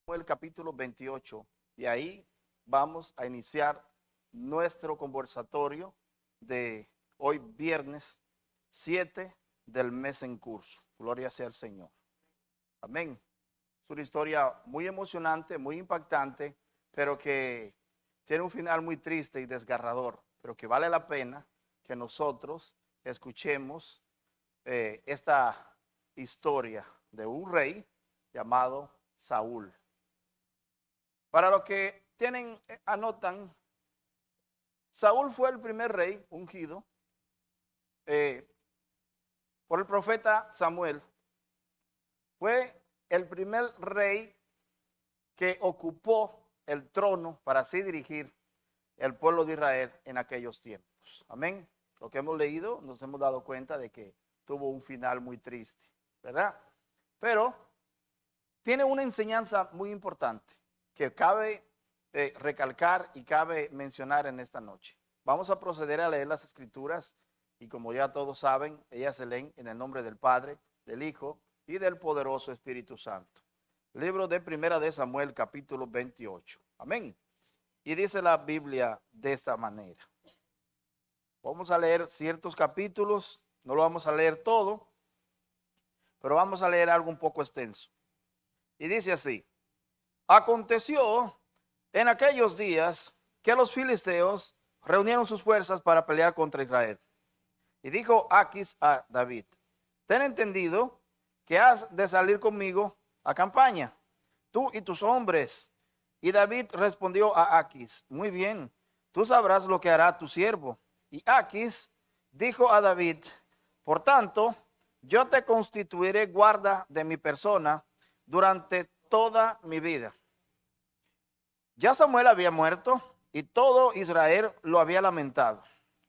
El capítulo 28 y ahí vamos a iniciar nuestro conversatorio de hoy viernes 7 del mes en curso. Gloria sea al Señor. Amén. Es una historia muy emocionante, muy impactante, pero que tiene un final muy triste y desgarrador, pero que vale la pena que nosotros escuchemos esta historia de un rey llamado Saúl. Para los que anotan, Saúl fue el primer rey ungido por el profeta Samuel. Fue el primer rey que ocupó el trono para así dirigir el pueblo de Israel en aquellos tiempos. Amén. Lo que hemos leído nos hemos dado cuenta de que tuvo un final muy triste, ¿verdad? Pero tiene una enseñanza muy importante que cabe recalcar y cabe mencionar en esta noche. Vamos a proceder a leer las escrituras y como ya todos saben, ellas se leen en el nombre del Padre, del Hijo y del poderoso Espíritu Santo. Libro de Primera de Samuel, capítulo 28. Amén. Y dice la Biblia de esta manera. Vamos a leer ciertos capítulos, no lo vamos a leer todo, pero vamos a leer algo un poco extenso. Y dice así: aconteció en aquellos días que los filisteos reunieron sus fuerzas para pelear contra Israel. Y dijo Aquis a David: ten entendido que has de salir conmigo a campaña, tú y tus hombres. Y David respondió a Aquis: muy bien, tú sabrás lo que hará tu siervo. Y Aquis dijo a David: por tanto, yo te constituiré guarda de mi persona durante toda mi vida. Ya Samuel había muerto y todo Israel lo había lamentado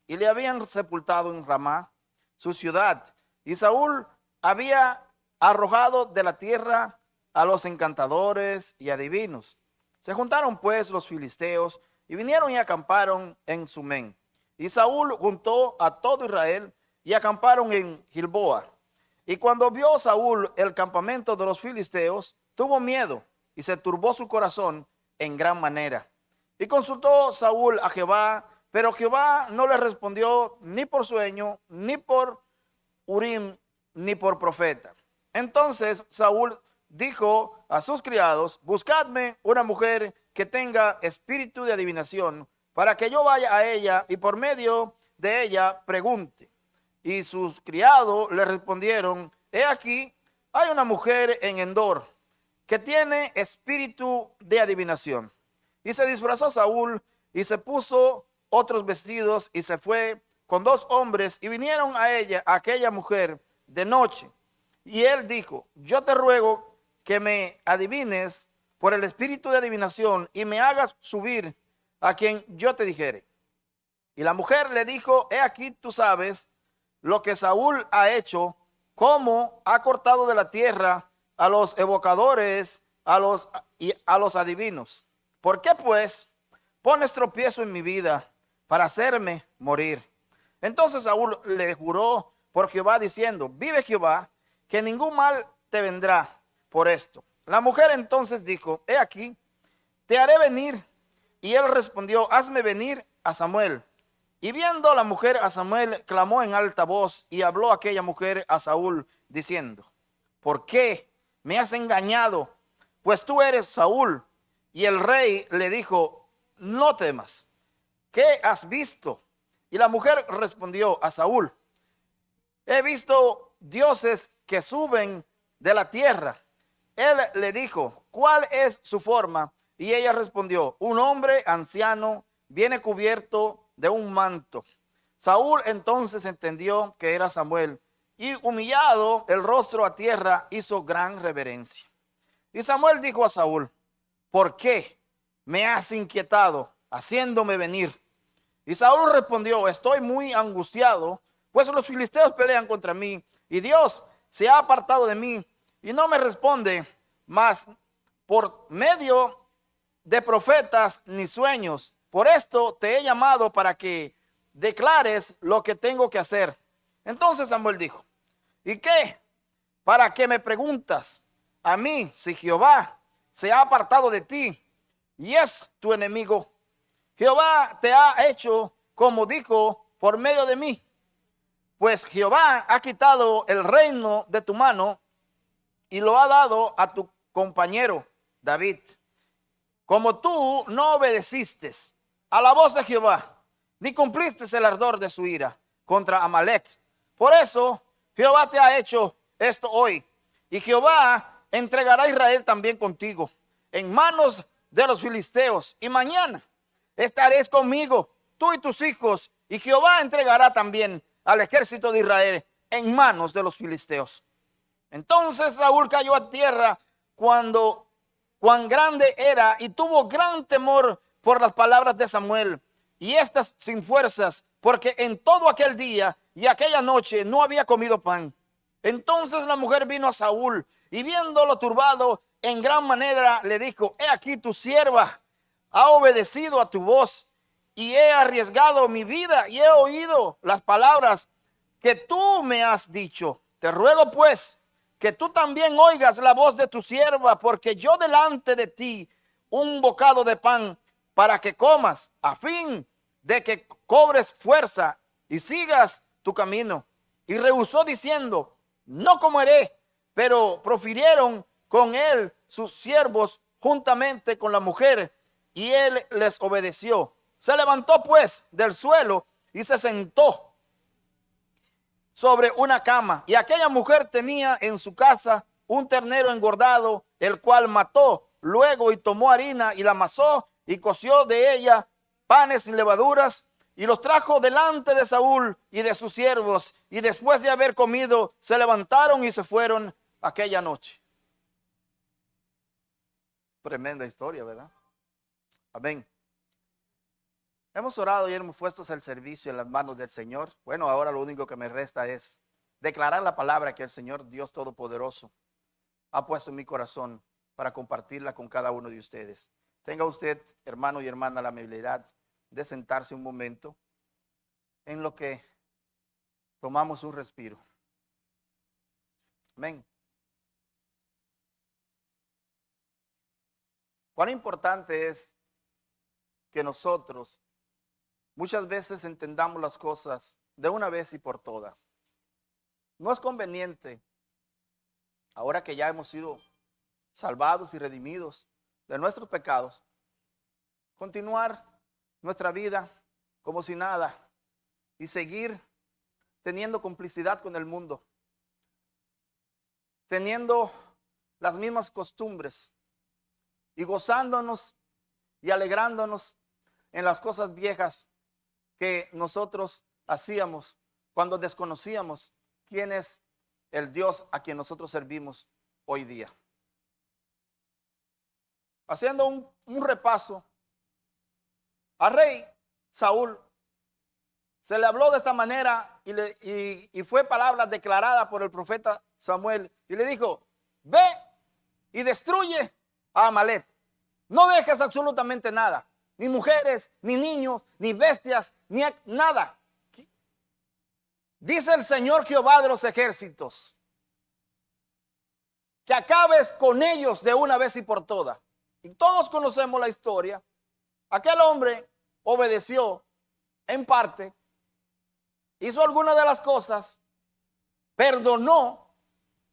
y le habían sepultado en Ramá, su ciudad, y Saúl había arrojado de la tierra a los encantadores y adivinos. Se juntaron pues los filisteos y vinieron y acamparon en Sumén. Y Saúl juntó a todo Israel y acamparon en Gilboa. Y cuando vio Saúl el campamento de los filisteos, tuvo miedo y se turbó su corazón en gran manera. Y consultó Saúl a Jehová, pero Jehová no le respondió ni por sueño, ni por Urim, ni por profeta. Entonces Saúl dijo a sus criados: buscadme una mujer que tenga espíritu de adivinación, para que yo vaya a ella y por medio de ella pregunte. Y sus criados le respondieron: he aquí, hay una mujer en Endor que tiene espíritu de adivinación. Y se disfrazó Saúl y se puso otros vestidos y se fue con dos hombres y vinieron a ella, a aquella mujer, de noche. Y él dijo: yo te ruego que me adivines por el espíritu de adivinación y me hagas subir a quien yo te dijere. Y la mujer le dijo: he aquí, tú sabes lo que Saúl ha hecho, cómo ha cortado de la tierra a los evocadores, a los adivinos. ¿Por qué pues pones tropiezo en mi vida para hacerme morir? Entonces Saúl le juró por Jehová diciendo: vive Jehová, que ningún mal te vendrá por esto. La mujer entonces dijo: he aquí, te haré venir. Y él respondió: hazme venir a Samuel. Y viendo la mujer a Samuel, clamó en alta voz, y habló aquella mujer a Saúl diciendo: ¿por qué me has engañado? Pues tú eres Saúl. Y el rey le dijo: no temas. ¿Qué has visto? Y la mujer respondió a Saúl: he visto dioses que suben de la tierra. Él le dijo: ¿cuál es su forma? Y ella respondió: un hombre anciano viene cubierto de un manto. Saúl entonces entendió que era Samuel, y humillado el rostro a tierra, hizo gran reverencia. Y Samuel dijo a Saúl: ¿por qué me has inquietado haciéndome venir? Y Saúl respondió: estoy muy angustiado, pues los filisteos pelean contra mí, y Dios se ha apartado de mí, y no me responde, mas por medio de profetas ni sueños. Por esto te he llamado para que declares lo que tengo que hacer. Entonces Samuel dijo: ¿y qué? ¿Para qué me preguntas a mí si Jehová se ha apartado de ti y es tu enemigo. Jehová te ha hecho como dijo por medio de mí, pues Jehová ha quitado el reino de tu mano y lo ha dado a tu compañero David. Como tú no obedeciste a la voz de Jehová, ni cumpliste el ardor de su ira contra Amalec, por eso Jehová te ha hecho esto hoy. Y Jehová entregará a Israel también contigo en manos de los filisteos. Y mañana estaréis conmigo, tú y tus hijos. Y Jehová entregará también al ejército de Israel en manos de los filisteos. Entonces Saúl cayó a tierra cuán grande era, y tuvo gran temor por las palabras de Samuel, y estas sin fuerzas, porque en todo aquel día y aquella noche no había comido pan. Entonces la mujer vino a Saúl, y viéndolo turbado en gran manera, le dijo: he aquí tu sierva ha obedecido a tu voz, y he arriesgado mi vida, y he oído las palabras que tú me has dicho. Te ruego pues que tú también oigas la voz de tu sierva, porque yo delante de ti un bocado de pan para que comas, a fin de que cobres fuerza y sigas tu camino. Y rehusó diciendo: no comeré. Pero profirieron con él sus siervos juntamente con la mujer, y él les obedeció. Se levantó pues del suelo y se sentó sobre una cama, y aquella mujer tenía en su casa un ternero engordado, el cual mató luego, y tomó harina y la amasó y coció de ella panes sin levaduras, y los trajo delante de Saúl y de sus siervos, y después de haber comido se levantaron y se fueron aquella noche. Tremenda historia, ¿verdad? Amén. Hemos orado y hemos puesto el servicio en las manos del Señor. Bueno, ahora lo único que me resta es declarar la palabra que el Señor Dios Todopoderoso ha puesto en mi corazón para compartirla con cada uno de ustedes. Tenga usted, hermano y hermana, la amabilidad de sentarse un momento en lo que tomamos un respiro. Amén. Cuán importante es que nosotros muchas veces entendamos las cosas de una vez y por todas. No es conveniente, ahora que ya hemos sido salvados y redimidos de nuestros pecados, continuar nuestra vida como si nada y seguir teniendo complicidad con el mundo, teniendo las mismas costumbres y gozándonos y alegrándonos en las cosas viejas que nosotros hacíamos cuando desconocíamos quién es el Dios a quien nosotros servimos hoy día. Haciendo un repaso, al rey Saúl se le habló de esta manera y fue palabra declarada por el profeta Samuel, y le dijo: ve y destruye a Amalec. No dejes absolutamente nada, ni mujeres, ni niños, ni bestias, ni nada. Dice el Señor Jehová de los ejércitos que acabes con ellos de una vez y por todas. Y todos conocemos la historia. Aquel hombre obedeció en parte, hizo algunas de las cosas, perdonó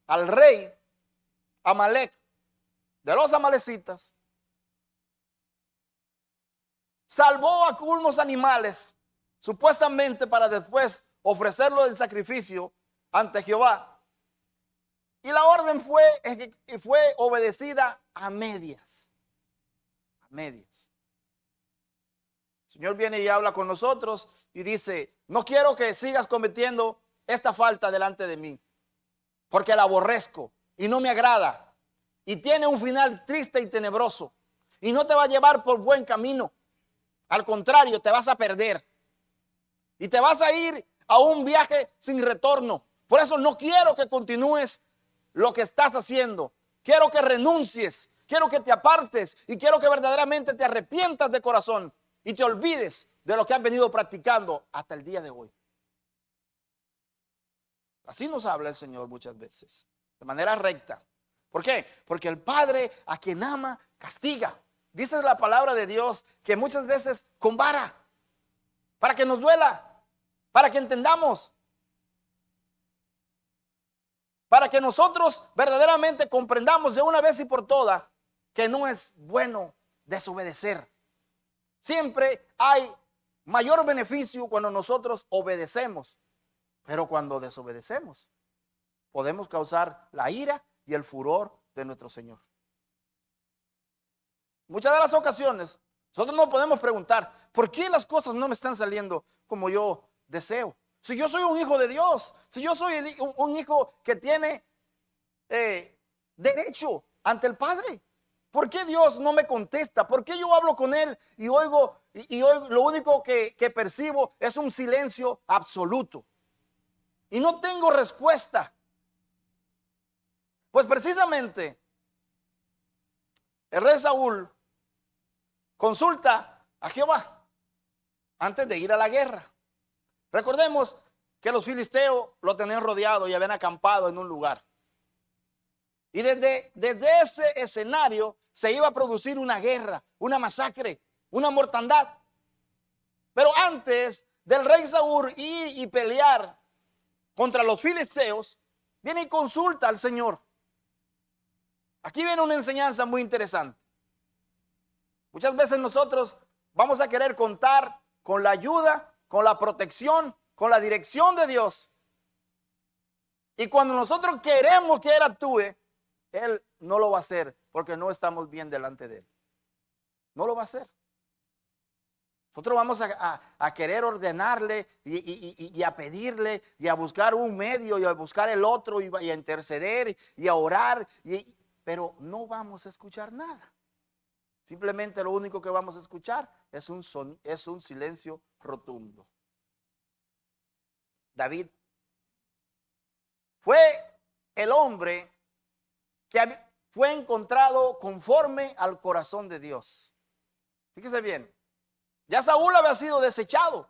al rey Amalec de los amalecitas, salvó a unos animales supuestamente para después ofrecerlo en sacrificio ante Jehová, y la orden fue obedecida a medias. A medias. El Señor viene y habla con nosotros y dice: no quiero que sigas cometiendo esta falta delante de mí, porque la aborrezco y no me agrada, y tiene un final triste y tenebroso, y no te va a llevar por buen camino. Al contrario, te vas a perder y te vas a ir a un viaje sin retorno. Por eso no quiero que continúes lo que estás haciendo. Quiero que renuncies, quiero que te apartes, y quiero que verdaderamente te arrepientas de corazón y te olvides de lo que has venido practicando hasta el día de hoy. Así nos habla el Señor muchas veces, de manera recta. ¿Por qué? Porque el Padre a quien ama castiga. Dice la palabra de Dios que muchas veces con vara, para que nos duela, para que entendamos, para que nosotros verdaderamente comprendamos de una vez y por todas que no es bueno desobedecer. Siempre hay mayor beneficio cuando nosotros obedecemos, pero cuando desobedecemos podemos causar la ira y el furor de nuestro Señor. Muchas de las ocasiones nosotros nos podemos preguntar, ¿por qué las cosas no me están saliendo como yo deseo? Si yo soy un hijo de Dios, si yo soy un hijo que tiene derecho ante el Padre, ¿por qué Dios no me contesta? ¿Por qué yo hablo con Él y oigo, lo único que percibo es un silencio absoluto? Y no tengo respuesta. Pues precisamente el rey Saúl consulta a Jehová antes de ir a la guerra. Recordemos que los filisteos lo tenían rodeado y habían acampado en un lugar. Y desde ese escenario se iba a producir una guerra, una masacre, una mortandad. Pero antes del rey Saúl ir y pelear contra los filisteos, viene y consulta al Señor. Aquí viene una enseñanza muy interesante. Muchas veces nosotros vamos a querer contar con la ayuda, con la protección, con la dirección de Dios. Y cuando nosotros queremos que Él actúe, Él no lo va a hacer porque no estamos bien delante de Él. No lo va a hacer. Nosotros vamos a querer ordenarle y a pedirle y a buscar un medio y a buscar el otro y a interceder y a orar, pero no vamos a escuchar nada. Simplemente lo único que vamos a escuchar es un silencio rotundo. David fue el hombre que fue encontrado conforme al corazón de Dios. Fíjese bien, ya Saúl había sido desechado,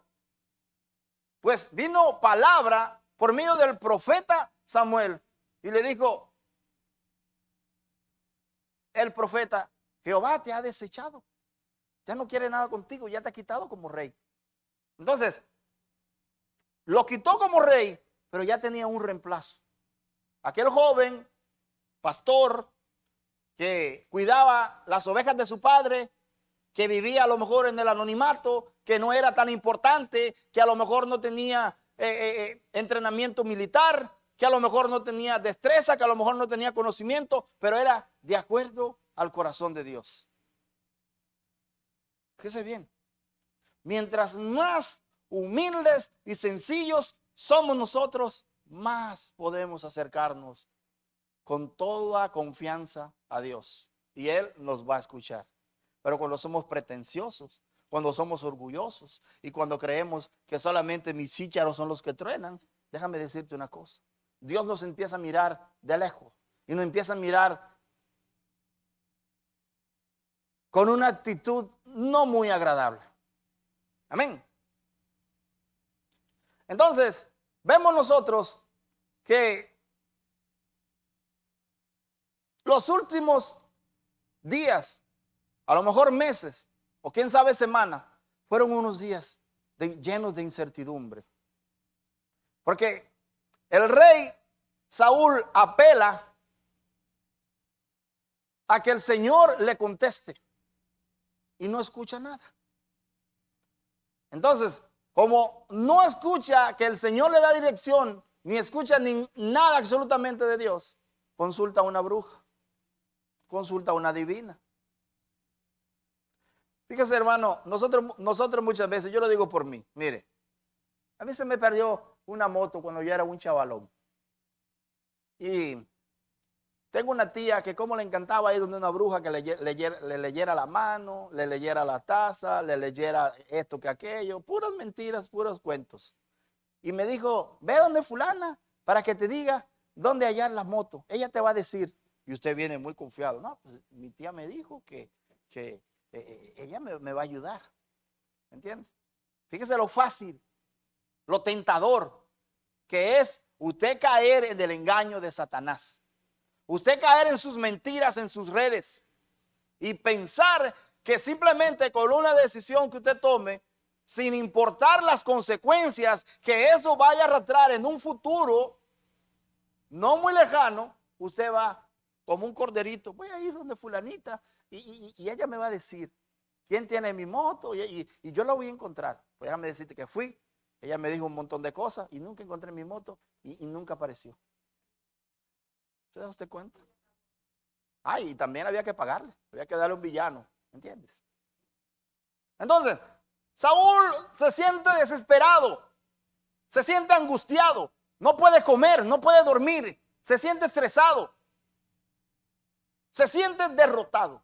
pues vino palabra por medio del profeta Samuel y le dijo el profeta: Jehová te ha desechado, ya no quiere nada contigo, ya te ha quitado como rey. Entonces lo quitó como rey, pero ya tenía un reemplazo. Aquel joven pastor que cuidaba las ovejas de su padre, que vivía a lo mejor en el anonimato, que no era tan importante, que a lo mejor no tenía entrenamiento militar, que a lo mejor no tenía destreza, que a lo mejor no tenía conocimiento, pero era de acuerdo al corazón de Dios. Fíjese bien, mientras más humildes y sencillos somos nosotros, más podemos acercarnos con toda confianza a Dios y Él nos va a escuchar. Pero cuando somos pretenciosos, cuando somos orgullosos y cuando creemos que solamente mis chícharos son los que truenan, déjame decirte una cosa: Dios nos empieza a mirar de lejos y nos empieza a mirar con una actitud no muy agradable. Amén. Entonces, vemos nosotros que los últimos días, a lo mejor meses, o quién sabe semanas, fueron unos días llenos de incertidumbre. Porque el rey Saúl apela a que el Señor le conteste y no escucha nada. Entonces, como no escucha que el Señor le da dirección, ni escucha nada absolutamente de Dios, consulta a una bruja, consulta a una divina. Fíjese, hermano, nosotros muchas veces, yo lo digo por mí, mire, a mí se me perdió una moto cuando yo era un chavalón. Y tengo una tía que como le encantaba ir donde una bruja que le leyera la mano, le leyera la taza, le leyera esto que aquello, puras mentiras, puros cuentos. Y me dijo: ve donde fulana para que te diga dónde hallar la moto. Ella te va a decir. Y usted viene muy confiado. No, pues mi tía me dijo que ella me va a ayudar. ¿Entiende? Fíjese lo fácil, lo tentador que es usted caer en el engaño de Satanás. Usted caer en sus mentiras, en sus redes y pensar que simplemente con una decisión que usted tome, sin importar las consecuencias que eso vaya a arrastrar en un futuro no muy lejano, usted va como un corderito, voy a ir donde fulanita y ella me va a decir quién tiene mi moto y yo la voy a encontrar. Pues déjame decirte que fui, ella me dijo un montón de cosas y nunca encontré mi moto y nunca apareció. ¿Se da usted cuenta? Ay, y también había que pagarle, había que darle un villano, ¿entiendes? Entonces, Saúl se siente desesperado, se siente angustiado, no puede comer, no puede dormir, se siente estresado, se siente derrotado.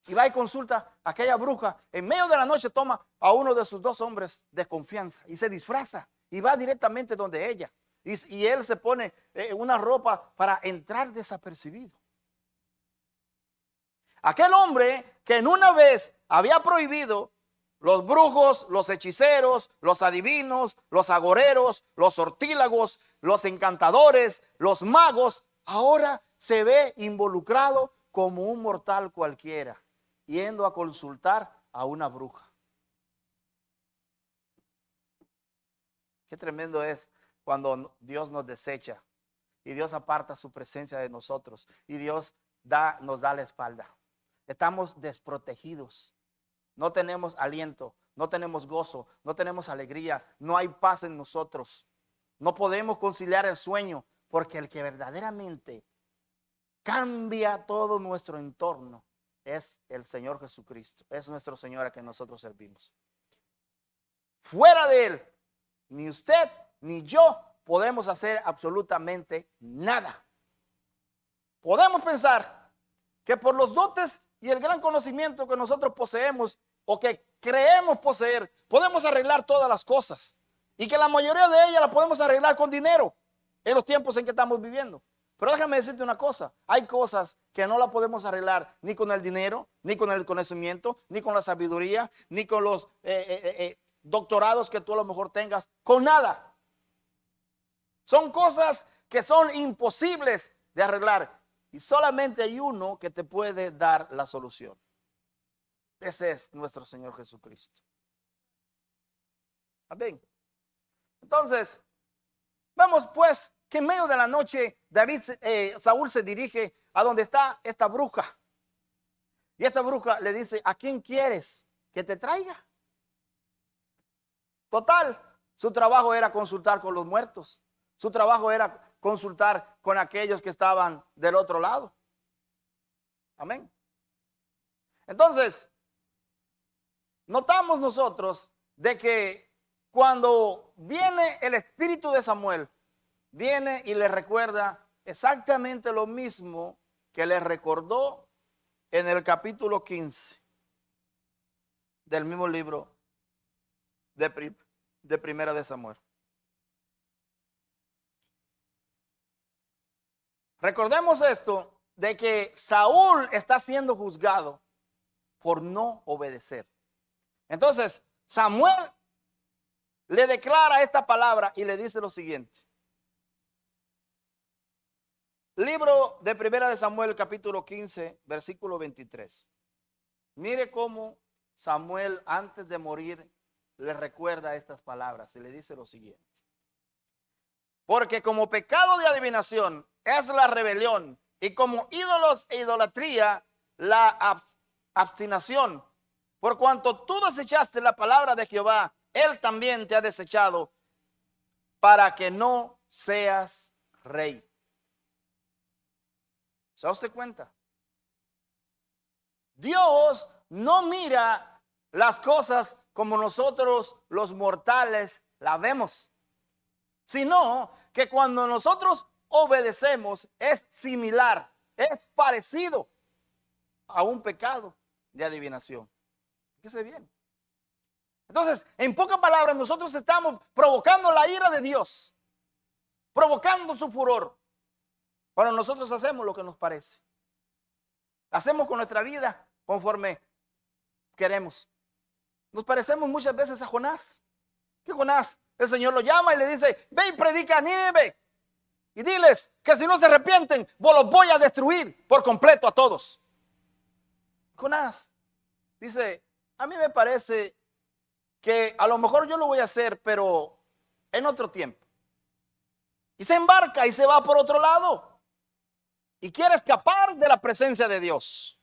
Y va y consulta a aquella bruja. En medio de la noche toma a uno de sus dos hombres de confianza y se disfraza y va directamente donde ella. Y él se pone una ropa para entrar desapercibido. Aquel hombre que en una vez había prohibido los brujos, los hechiceros, los adivinos, los agoreros, los sortílagos, los encantadores, los magos, ahora se ve involucrado como un mortal cualquiera, yendo a consultar a una bruja. Qué tremendo es cuando Dios nos desecha y Dios aparta su presencia de nosotros y Dios nos da la espalda. Estamos desprotegidos, no tenemos aliento, no tenemos gozo, no tenemos alegría, no hay paz en nosotros. No podemos conciliar el sueño porque el que verdaderamente cambia todo nuestro entorno es el Señor Jesucristo, es nuestro Señor a quien nosotros servimos. Fuera de Él, ni usted ni yo podemos hacer absolutamente nada. Podemos pensar que por los dotes y el gran conocimiento que nosotros poseemos o que creemos poseer, podemos arreglar todas las cosas y que la mayoría de ellas la podemos arreglar con dinero en los tiempos en que estamos viviendo. Pero déjame decirte una cosa, hay cosas que no la podemos arreglar ni con el dinero, ni con el conocimiento, ni con la sabiduría, ni con los doctorados que tú a lo mejor tengas, con nada. Son cosas que son imposibles de arreglar y solamente hay uno que te puede dar la solución. Ese es nuestro Señor Jesucristo. Amén. Entonces, vemos pues que en medio de la noche Saúl se dirige a donde está esta bruja. Y esta bruja le dice, ¿a quién quieres que te traiga? Total, su trabajo era consultar con los muertos. Su trabajo era consultar con aquellos que estaban del otro lado. Amén. Entonces, notamos nosotros de que cuando viene el espíritu de Samuel, viene y le recuerda exactamente lo mismo que le recordó en el capítulo 15 del mismo libro de Primera de Samuel. Recordemos esto de que Saúl está siendo juzgado por no obedecer. Entonces, Samuel le declara esta palabra y le dice lo siguiente. Libro de Primera de Samuel, capítulo 15, versículo 23. Mire cómo Samuel antes de morir le recuerda estas palabras y le dice lo siguiente. Porque como pecado de adivinación es la rebelión y como ídolos e idolatría la abstinación. Por cuanto tú desechaste la palabra de Jehová, Él también te ha desechado para que no seas rey. ¿Se da usted cuenta? Dios no mira las cosas como nosotros los mortales la vemos, sino que cuando nosotros obedecemos es similar, es parecido a un pecado de adivinación. Fíjese bien. Entonces, en pocas palabras, nosotros estamos provocando la ira de Dios, provocando su furor. Pero nosotros hacemos lo que nos parece. Hacemos con nuestra vida conforme queremos. Nos parecemos muchas veces a Jonás. ¿Qué Jonás? El Señor lo llama y le dice, ve y predica a Nínive. y diles que si no se arrepienten, los voy a destruir por completo a todos. Jonás dice, a mí me parece que a lo mejor yo lo voy a hacer, pero en otro tiempo. Y se embarca y se va por otro lado. Y quiere escapar de la presencia de Dios.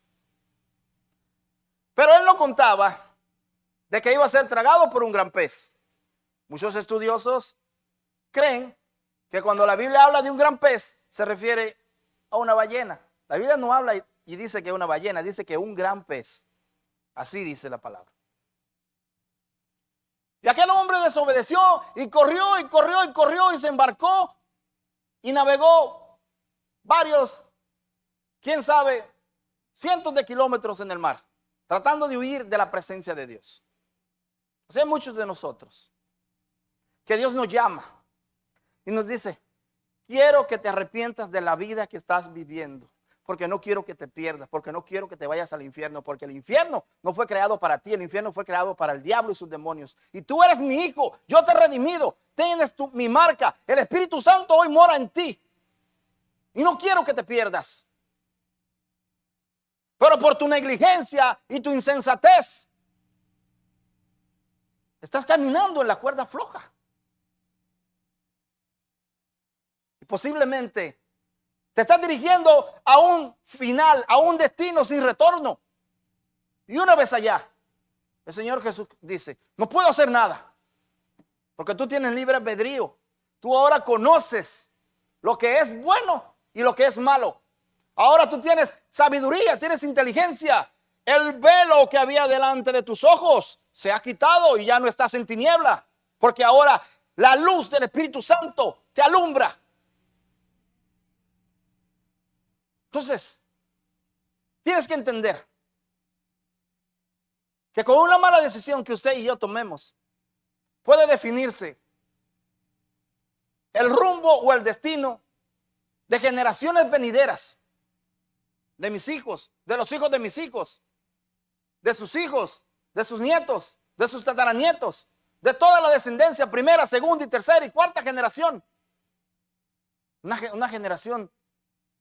Pero él no contaba de que iba a ser tragado por un gran pez. Muchos estudiosos creen que cuando la Biblia habla de un gran pez, se refiere a una ballena. La Biblia no habla y dice que es una ballena, dice que un gran pez. Así dice la palabra. Y aquel hombre desobedeció y corrió y corrió y corrió y se embarcó y navegó varios, quién sabe, cientos de kilómetros en el mar, tratando de huir de la presencia de Dios. Así hay muchos de nosotros que Dios nos llama y nos dice, quiero que te arrepientas de la vida que estás viviendo, porque no quiero que te pierdas, porque no quiero que te vayas al infierno, porque el infierno no fue creado para ti, el infierno fue creado para el diablo y sus demonios. Y tú eres mi hijo, yo te he redimido, tienes mi marca, el Espíritu Santo hoy mora en ti. Y no quiero que te pierdas. Pero por tu negligencia y tu insensatez, estás caminando en la cuerda floja. Y posiblemente te estás dirigiendo a un final, a un destino sin retorno. Y una vez allá, el Señor Jesús dice, no puedo hacer nada, porque tú tienes libre albedrío. Tú ahora conoces lo que es bueno y lo que es malo. Ahora tú tienes sabiduría, tienes inteligencia. El velo que había delante de tus ojos se ha quitado y ya no estás en tiniebla, porque ahora la luz del Espíritu Santo te alumbra. Entonces, tienes que entender que con una mala decisión que usted y yo tomemos, puede definirse el rumbo o el destino de generaciones venideras, de mis hijos, de los hijos de mis hijos, de sus hijos, de sus nietos, de sus tataranietos, de toda la descendencia, primera, segunda y tercera y cuarta generación. Una generación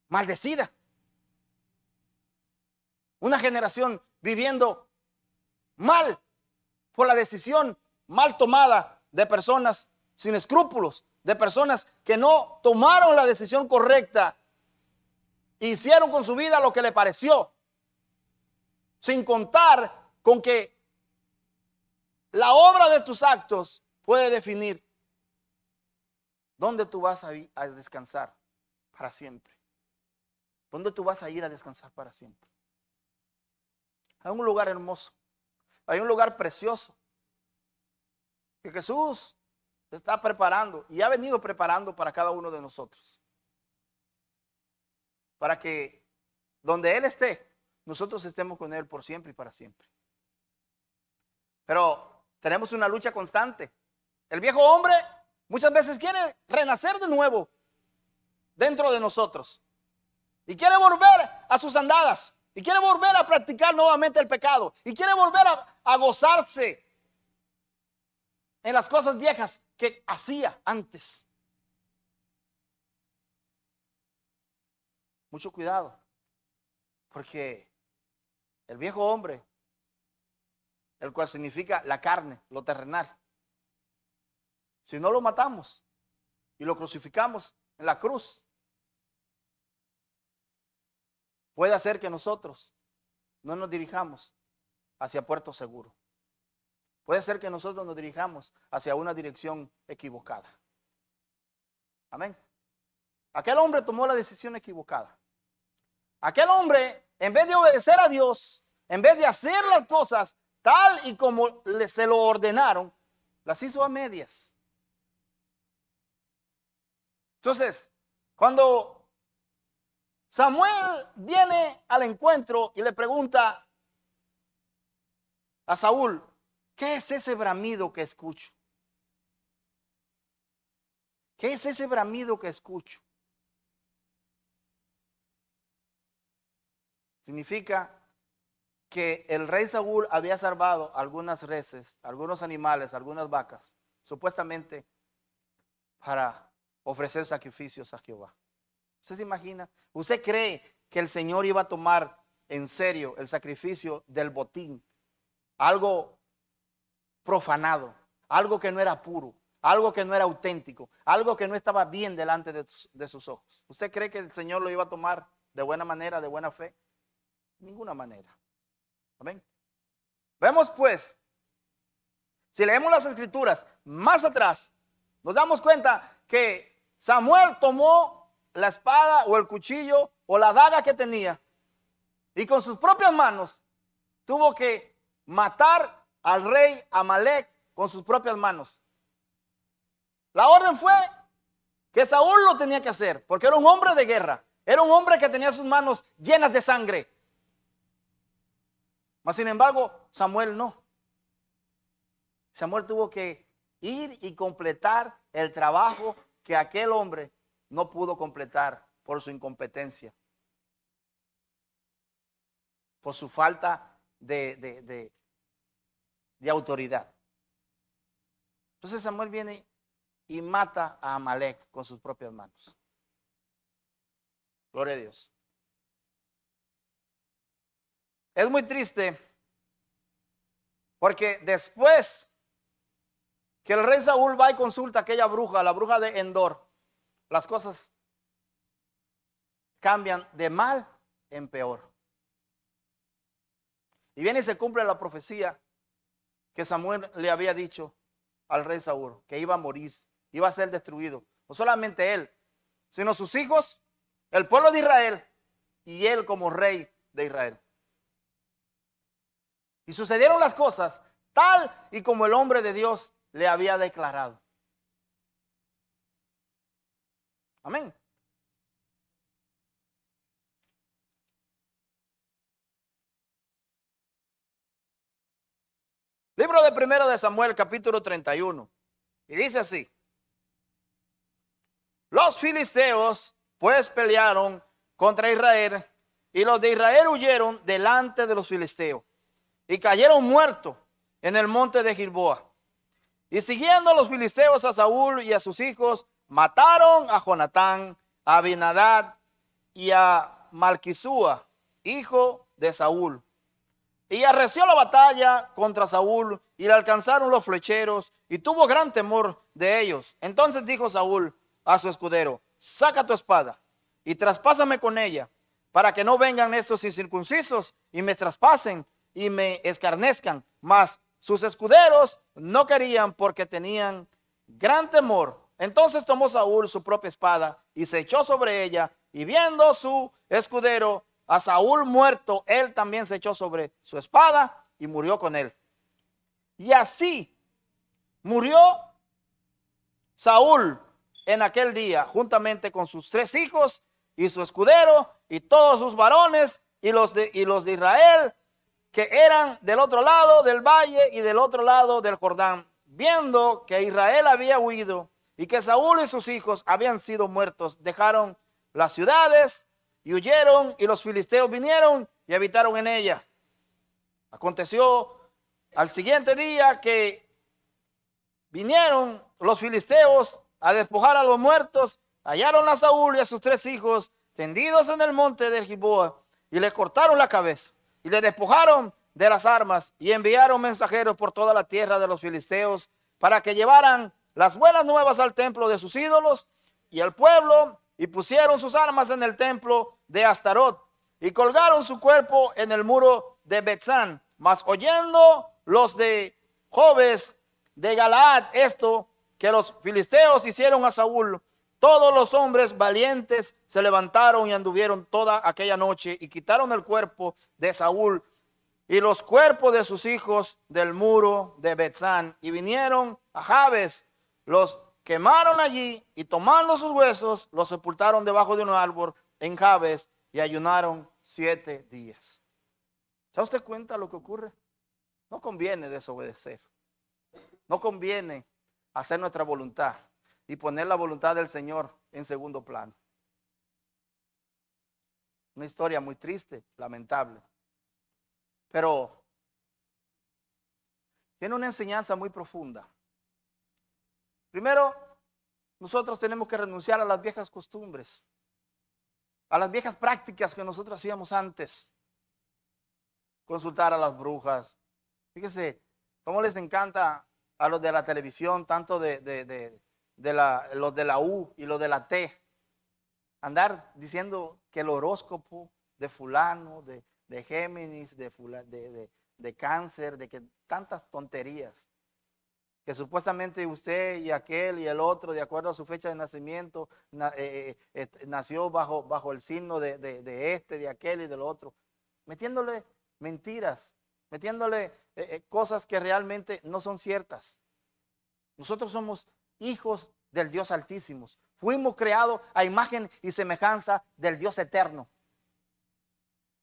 maldecida. Una generación viviendo mal por la decisión mal tomada de personas sin escrúpulos, de personas que no tomaron la decisión correcta, hicieron con su vida lo que le pareció, sin contar con que la obra de tus actos puede definir dónde tú vas a ir a descansar para siempre. ¿Dónde tú vas a ir a descansar para siempre? Hay un lugar hermoso, hay un lugar precioso que Jesús está preparando y ha venido preparando para cada uno de nosotros. Para que donde Él esté, nosotros estemos con Él por siempre y para siempre. Pero tenemos una lucha constante. El viejo hombre muchas veces quiere renacer de nuevo dentro de nosotros. Y quiere volver a sus andadas. Y quiere volver a practicar nuevamente el pecado. Y quiere volver a gozarse en las cosas viejas que hacía antes. Mucho cuidado. Porque el viejo hombre, el cual significa la carne, lo terrenal, si no lo matamos y lo crucificamos en la cruz, puede hacer que nosotros no nos dirijamos hacia puerto seguro. Puede ser que nosotros nos dirijamos hacia una dirección equivocada. Amén. Aquel hombre tomó la decisión equivocada. Aquel hombre, en vez de obedecer a Dios, en vez de hacer las cosas tal y como se lo ordenaron, las hizo a medias. Entonces, cuando Samuel viene al encuentro y le pregunta a Saúl, ¿qué es ese bramido que escucho? ¿Qué es ese bramido que escucho? Significa que el rey Saúl había salvado algunas reses, algunos animales, algunas vacas, supuestamente para ofrecer sacrificios a Jehová. ¿Usted se imagina? ¿Usted cree que el Señor iba a tomar en serio el sacrificio del botín? Algo profanado, algo que no era puro, algo que no era auténtico, algo que no estaba bien delante de sus ojos. ¿Usted cree que el Señor lo iba a tomar de buena manera, de buena fe? De ninguna manera. Amén. Vemos pues, si leemos las escrituras más atrás, nos damos cuenta que Samuel tomó la espada o el cuchillo o la daga que tenía y con sus propias manos tuvo que matar al rey Amalek con sus propias manos. La orden fue que Saúl lo tenía que hacer porque era un hombre de guerra, era un hombre que tenía sus manos llenas de sangre. Mas sin embargo, Samuel no. Samuel tuvo que ir y completar el trabajo que aquel hombre no pudo completar por su incompetencia, por su falta de autoridad. Entonces Samuel viene y mata a Amalek con sus propias manos. Gloria a Dios. Es muy triste porque después que el rey Saúl va y consulta a aquella bruja, la bruja de Endor, las cosas cambian de mal en peor. Y viene y se cumple la profecía que Samuel le había dicho al rey Saúl, que iba a morir, iba a ser destruido. No solamente él, sino sus hijos, el pueblo de Israel y él como rey de Israel. Y sucedieron las cosas tal y como el hombre de Dios le había declarado. Amén. Libro de Primero de Samuel, capítulo 31. Y dice así: los filisteos pues pelearon contra Israel, y los de Israel huyeron delante de los filisteos, y cayeron muertos en el monte de Gilboa. Y siguiendo los filisteos a Saúl y a sus hijos, mataron a Jonatán, a Abinadab y a Malquisúa, hijo de Saúl. Y arreció la batalla contra Saúl, y le alcanzaron los flecheros, y tuvo gran temor de ellos. Entonces dijo Saúl a su escudero: saca tu espada y traspásame con ella, para que no vengan estos incircuncisos y me traspasen y me escarnezcan. Mas sus escuderos no querían, porque tenían gran temor. Entonces tomó Saúl su propia espada y se echó sobre ella, y viendo su escudero a Saúl muerto, él también se echó sobre su espada y murió con él. Y así murió Saúl en aquel día, juntamente con sus 3 hijos y su escudero y todos sus varones y los de Israel, que eran del otro lado del valle y del otro lado del Jordán. Viendo que Israel había huido y que Saúl y sus hijos habían sido muertos, dejaron las ciudades y huyeron, y los filisteos vinieron y habitaron en ella. Aconteció al siguiente día que vinieron los filisteos a despojar a los muertos, hallaron a Saúl y a sus 3 hijos tendidos en el monte de Gilboa, y le cortaron la cabeza y le despojaron de las armas, y enviaron mensajeros por toda la tierra de los filisteos para que llevaran las buenas nuevas al templo de sus ídolos y al pueblo, y pusieron sus armas en el templo de Astarot, y colgaron su cuerpo en el muro de Betzán. Mas oyendo los de Jobes de Galaad esto que los filisteos hicieron a Saúl, todos los hombres valientes se levantaron y anduvieron toda aquella noche, y quitaron el cuerpo de Saúl y los cuerpos de sus hijos del muro de Betzán, y vinieron a Jabes, los quemaron allí, y tomando sus huesos los sepultaron debajo de un árbol en Jabes, y ayunaron 7 días. ¿Se da usted cuenta lo que ocurre? No conviene desobedecer, no conviene hacer nuestra voluntad y poner la voluntad del Señor en segundo plano. Una historia muy triste, lamentable, pero tiene una enseñanza muy profunda. Primero, nosotros tenemos que renunciar a las viejas costumbres, a las viejas prácticas que nosotros hacíamos antes. Consultar a las brujas. Fíjese cómo les encanta a los de la televisión, tanto los de la U y los de la T, andar diciendo que el horóscopo de fulano, de Géminis, de cáncer, de que tantas tonterías, que supuestamente usted y aquel y el otro, de acuerdo a su fecha de nacimiento, nació bajo el signo de aquel y del otro, metiéndole mentiras, metiéndole cosas que realmente no son ciertas. Nosotros somos hijos del Dios Altísimo. Fuimos creados a imagen y semejanza del Dios eterno.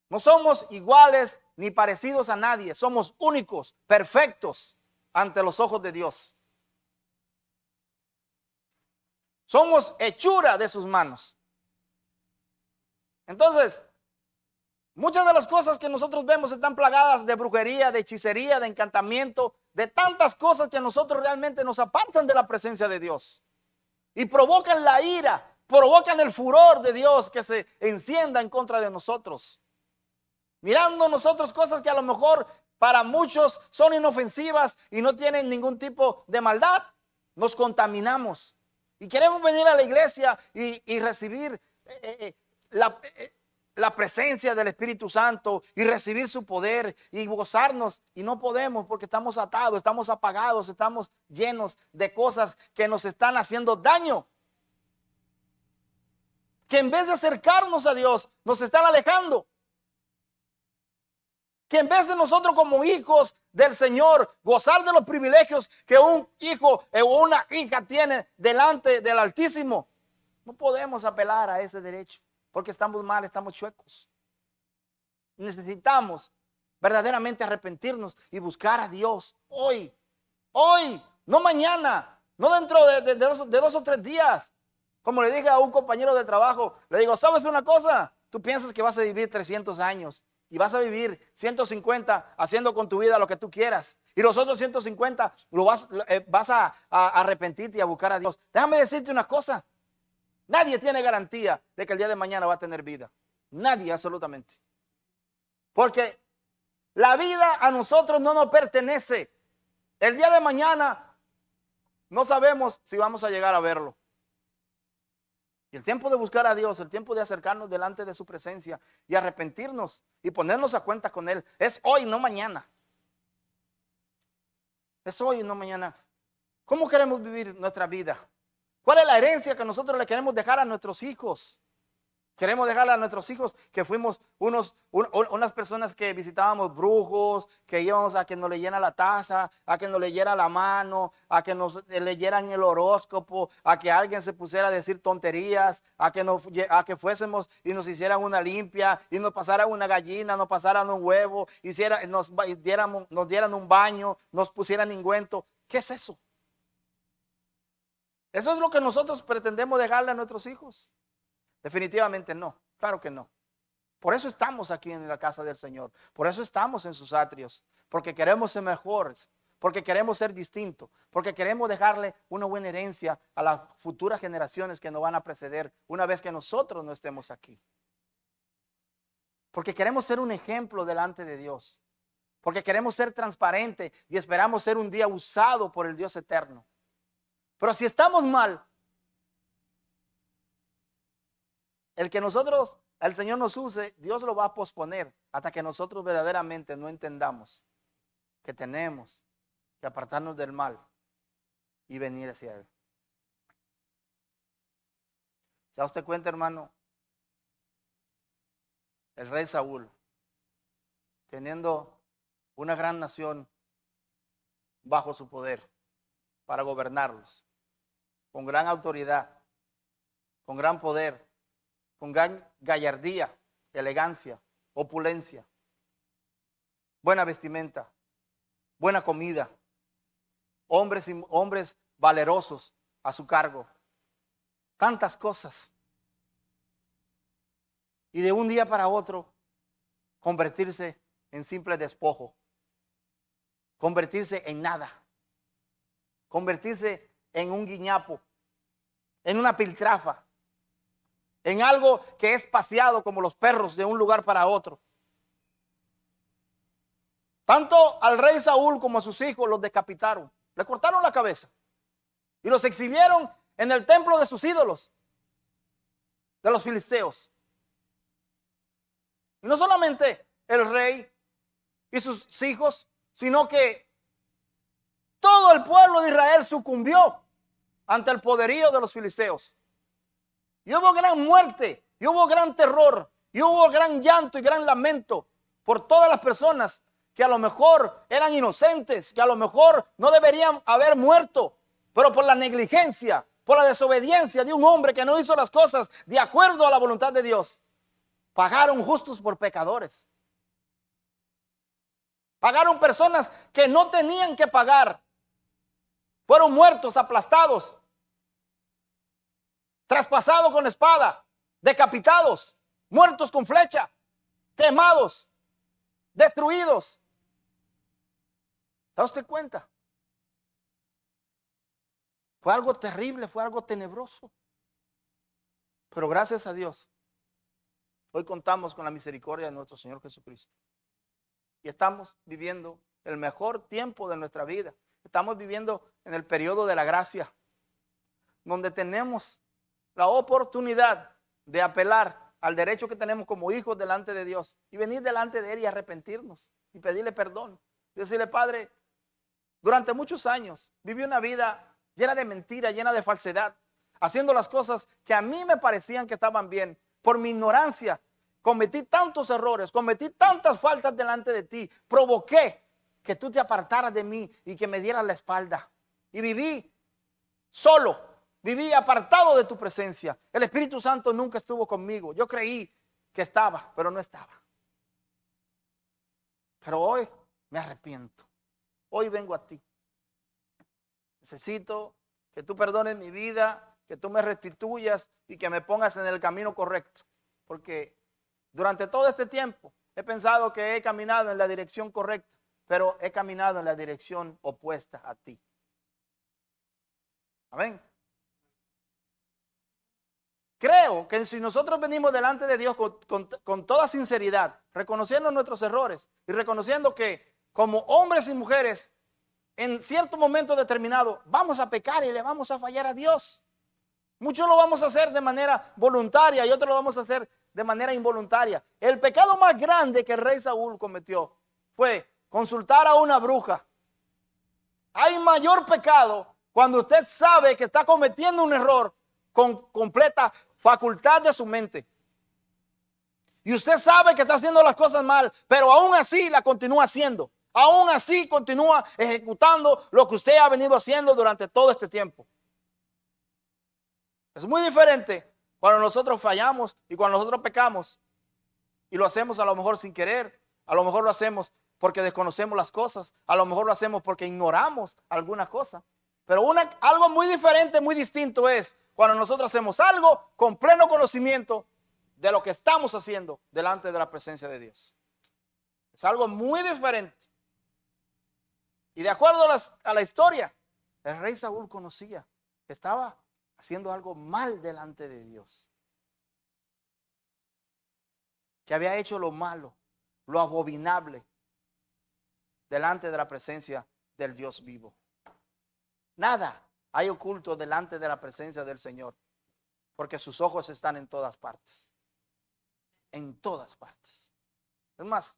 No somos iguales ni parecidos a nadie. Somos únicos, perfectos ante los ojos de Dios. Somos hechura de sus manos. Entonces, muchas de las cosas que nosotros vemos están plagadas de brujería, de hechicería, de encantamiento, de tantas cosas que a nosotros realmente nos apartan de la presencia de Dios y provocan la ira, provocan el furor de Dios que se encienda en contra de nosotros. Mirando nosotros cosas que a lo mejor para muchos son inofensivas y no tienen ningún tipo de maldad, nos contaminamos y queremos venir a la iglesia y recibir la presencia del Espíritu Santo y recibir su poder y gozarnos, y no podemos porque estamos atados, estamos apagados, estamos llenos de cosas que nos están haciendo daño, que en vez de acercarnos a Dios nos están alejando, que en vez de nosotros como hijos del Señor gozar de los privilegios que un hijo o una hija tiene delante del Altísimo, no podemos apelar a ese derecho. Porque estamos mal, estamos chuecos. Necesitamos verdaderamente arrepentirnos y buscar a Dios hoy, no mañana, no dentro de 2 o 3 días. Como le dije a un compañero de trabajo, le digo, ¿sabes una cosa? Tú piensas que vas a vivir 300 años y vas a vivir 150 haciendo con tu vida lo que tú quieras. Y los otros 150 vas a arrepentirte y a buscar a Dios. Déjame decirte una cosa. Nadie tiene garantía de que el día de mañana va a tener vida. Nadie, absolutamente. Porque la vida a nosotros no nos pertenece. El día de mañana no sabemos si vamos a llegar a verlo. Y el tiempo de buscar a Dios, el tiempo de acercarnos delante de su presencia y arrepentirnos y ponernos a cuenta con Él, es hoy, no mañana. Es hoy, no mañana. ¿Cómo queremos vivir nuestra vida? ¿Cuál es la herencia que nosotros le queremos dejar a nuestros hijos? Queremos dejarle a nuestros hijos que fuimos unas personas que visitábamos brujos, que íbamos a que nos leyeran la taza, a que nos leyera la mano, a que nos leyeran el horóscopo, a que alguien se pusiera a decir tonterías, a que fuésemos y nos hicieran una limpia y nos pasaran una gallina, nos pasaran un huevo, nos dieran un baño, nos pusieran ungüento. ¿Qué es eso? ¿Eso es lo que nosotros pretendemos dejarle a nuestros hijos? Definitivamente no, claro que no. Por eso estamos aquí en la casa del Señor, por eso estamos en sus atrios, porque queremos ser mejores, porque queremos ser distintos, porque queremos dejarle una buena herencia a las futuras generaciones que nos van a preceder una vez que nosotros no estemos aquí. Porque queremos ser un ejemplo delante de Dios, porque queremos ser transparentes y esperamos ser un día usado por el Dios eterno. Pero si estamos mal, el Señor nos use, Dios lo va a posponer hasta que nosotros verdaderamente no entendamos que tenemos que apartarnos del mal y venir hacia Él. ¿Se da usted cuenta, hermano? El rey Saúl, teniendo una gran nación bajo su poder para gobernarlos, con gran autoridad, con gran poder, con gran gallardía, elegancia, opulencia, buena vestimenta, buena comida, hombres valerosos a su cargo, tantas cosas. Y de un día para otro convertirse en simple despojo, convertirse en nada, convertirse en un guiñapo, en una piltrafa, en algo que es paseado como los perros de un lugar para otro. Tanto al rey Saúl como a sus hijos los decapitaron, le cortaron la cabeza y los exhibieron en el templo de sus ídolos, de los filisteos. Y no solamente el rey y sus hijos, sino que todo el pueblo de Israel sucumbió ante el poderío de los filisteos. Y hubo gran muerte, y hubo gran terror, y hubo gran llanto y gran lamento por todas las personas que a lo mejor eran inocentes, que a lo mejor no deberían haber muerto, pero por la negligencia, por la desobediencia de un hombre que no hizo las cosas de acuerdo a la voluntad de Dios, pagaron justos por pecadores. Pagaron personas que no tenían que pagar. Fueron muertos, aplastados, traspasados con espada, decapitados, muertos con flecha, quemados, destruidos. ¿Da usted cuenta? Fue algo terrible, fue algo tenebroso. Pero gracias a Dios, hoy contamos con la misericordia de nuestro Señor Jesucristo. Y estamos viviendo el mejor tiempo de nuestra vida. Estamos viviendo en el periodo de la gracia, donde tenemos la oportunidad de apelar al derecho que tenemos como hijos delante de Dios y venir delante de Él y arrepentirnos y pedirle perdón. Y decirle: Padre, durante muchos años viví una vida llena de mentira, llena de falsedad, haciendo las cosas que a mí me parecían que estaban bien. Por mi ignorancia cometí tantos errores, cometí tantas faltas delante de ti, provoqué que tú te apartaras de mí y que me dieras la espalda. Y viví solo, viví apartado de tu presencia. El Espíritu Santo nunca estuvo conmigo. Yo creí que estaba, pero no estaba. Pero hoy me arrepiento. Hoy vengo a ti. Necesito que tú perdones mi vida, que tú me restituyas y que me pongas en el camino correcto. Porque durante todo este tiempo he pensado que he caminado en la dirección correcta, pero he caminado en la dirección opuesta a ti. Amén. Creo que si nosotros venimos delante de Dios con toda sinceridad, reconociendo nuestros errores y reconociendo que como hombres y mujeres, en cierto momento determinado, vamos a pecar y le vamos a fallar a Dios. Muchos lo vamos a hacer de manera voluntaria y otros lo vamos a hacer de manera involuntaria. El pecado más grande que el rey Saúl cometió fue consultar a una bruja. Hay mayor pecado cuando usted sabe que está cometiendo un error con completa facultad de su mente. Y usted sabe que está haciendo las cosas mal, pero aún así la continúa haciendo. Aún así continúa ejecutando lo que usted ha venido haciendo durante todo este tiempo. Es muy diferente cuando nosotros fallamos y cuando nosotros pecamos y lo hacemos a lo mejor sin querer, a lo mejor lo hacemos porque desconocemos las cosas, a lo mejor lo hacemos porque ignoramos alguna cosa. Pero algo muy diferente, muy distinto es cuando nosotros hacemos algo con pleno conocimiento de lo que estamos haciendo delante de la presencia de Dios. Es algo muy diferente. Y de acuerdo a la historia, el rey Saúl conocía que estaba haciendo algo mal delante de Dios. Que había hecho lo malo, lo abominable delante de la presencia del Dios vivo. Nada hay oculto delante de la presencia del Señor, porque sus ojos están en todas partes. En todas partes. Es más,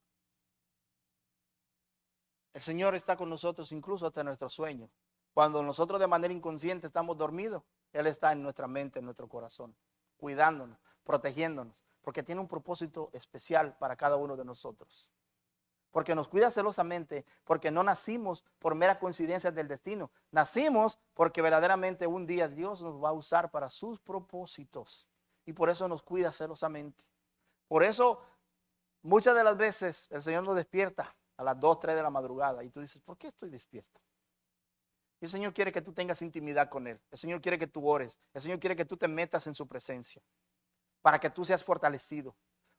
el Señor está con nosotros incluso hasta en nuestros sueños. Cuando nosotros de manera inconsciente estamos dormidos, Él está en nuestra mente, en nuestro corazón, cuidándonos, protegiéndonos, porque tiene un propósito especial para cada uno de nosotros. Porque nos cuida celosamente, porque no nacimos por mera coincidencia del destino. Nacimos porque verdaderamente un día Dios nos va a usar para sus propósitos. Y por eso nos cuida celosamente. Por eso muchas de las veces el Señor nos despierta a las 2, 3 de la madrugada. Y tú dices: ¿por qué estoy despierto? Y el Señor quiere que tú tengas intimidad con Él. El Señor quiere que tú ores. El Señor quiere que tú te metas en su presencia para que tú seas fortalecido.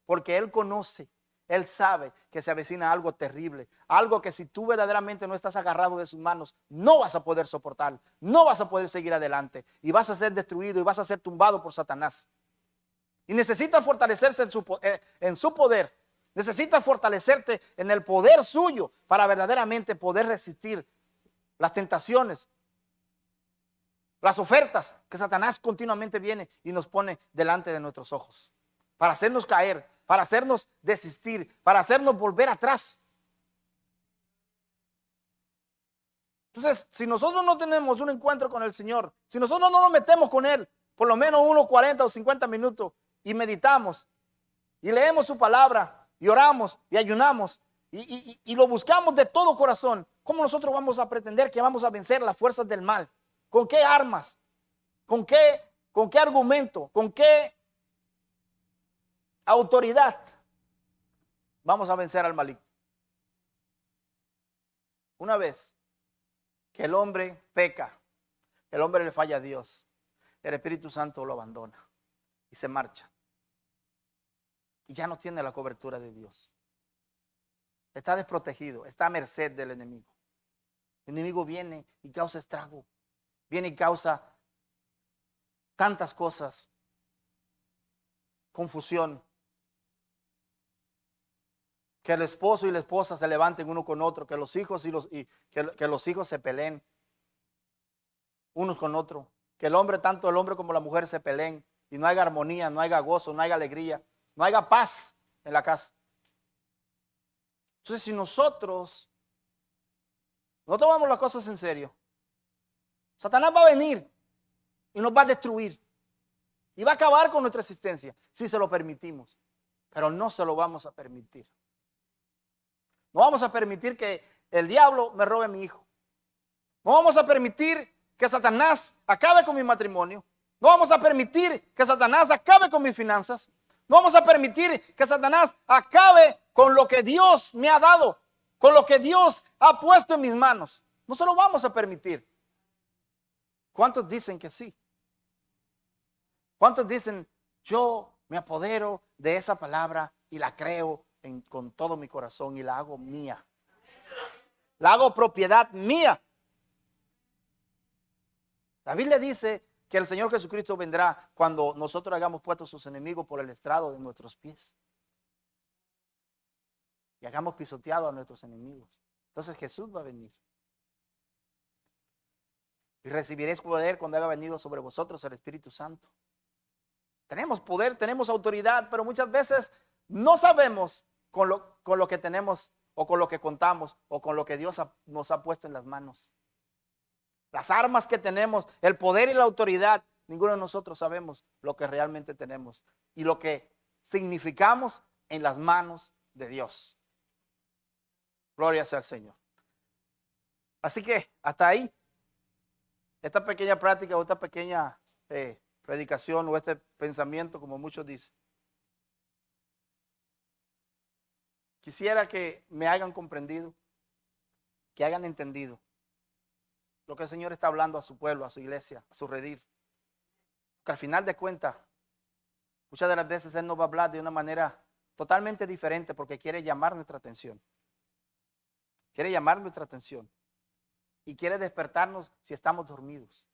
Porque Él conoce Él sabe que se avecina algo terrible, algo que si tú verdaderamente no estás agarrado de sus manos, no vas a poder soportar, no vas a poder seguir adelante y vas a ser destruido y vas a ser tumbado por Satanás. Y necesitas fortalecerse en su poder, necesitas fortalecerte en el poder suyo para verdaderamente poder resistir las tentaciones, las ofertas que Satanás continuamente viene y nos pone delante de nuestros ojos, para hacernos caer, para hacernos desistir, para hacernos volver atrás. Entonces, si nosotros no tenemos un encuentro con el Señor, si nosotros no nos metemos con Él, por lo menos unos 40 o 50 minutos y meditamos y leemos su palabra y oramos y ayunamos y lo buscamos de todo corazón, ¿cómo nosotros vamos a pretender que vamos a vencer las fuerzas del mal? ¿Con qué armas? ¿Con qué argumento? ¿Con qué autoridad vamos a vencer al maligno? Una vez que el hombre peca, el hombre le falla a Dios, el Espíritu Santo lo abandona y se marcha. Y ya no tiene la cobertura de Dios. Está desprotegido, está a merced del enemigo. El enemigo viene y causa estrago. Viene y causa tantas cosas, confusión, que el esposo y la esposa se levanten uno con otro, que los hijos que los hijos se peleen unos con otros, que tanto el hombre como la mujer se peleen y no haya armonía, no haya gozo, no haya alegría, no haya paz en la casa. Entonces, si nosotros no tomamos las cosas en serio, Satanás va a venir y nos va a destruir y va a acabar con nuestra existencia si se lo permitimos, pero no se lo vamos a permitir. No vamos a permitir que el diablo me robe a mi hijo. No vamos a permitir que Satanás acabe con mi matrimonio. No vamos a permitir que Satanás acabe con mis finanzas. No vamos a permitir que Satanás acabe con lo que Dios me ha dado, con lo que Dios ha puesto en mis manos. No se lo vamos a permitir. ¿Cuántos dicen que sí? ¿Cuántos dicen, yo me apodero de esa palabra y la creo con todo mi corazón y la hago mía? La hago propiedad mía. La Biblia dice que el Señor Jesucristo vendrá cuando nosotros hayamos puesto a sus enemigos por el estrado de nuestros pies y hagamos pisoteado a nuestros enemigos. Entonces Jesús va a venir. Y recibiréis poder cuando haya venido sobre vosotros el Espíritu Santo. Tenemos poder, tenemos autoridad, pero muchas veces no sabemos con lo que tenemos o con lo que contamos o con lo que Dios nos ha puesto en las manos. Las armas que tenemos, el poder y la autoridad, ninguno de nosotros sabemos lo que realmente tenemos y lo que significamos en las manos de Dios. Gloria sea al Señor. Así que hasta ahí, esta pequeña práctica o esta pequeña predicación o este pensamiento, como muchos dicen. Quisiera que me hayan comprendido, que hayan entendido lo que el Señor está hablando a su pueblo, a su iglesia, a su redil. Que al final de cuentas, muchas de las veces Él nos va a hablar de una manera totalmente diferente porque quiere llamar nuestra atención. Quiere llamar nuestra atención. Y quiere despertarnos si estamos dormidos.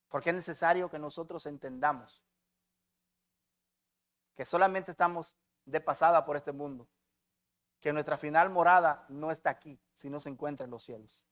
Porque es necesario que nosotros entendamos que solamente estamos de pasada por este mundo. Que nuestra final morada no está aquí, sino se encuentra en los cielos.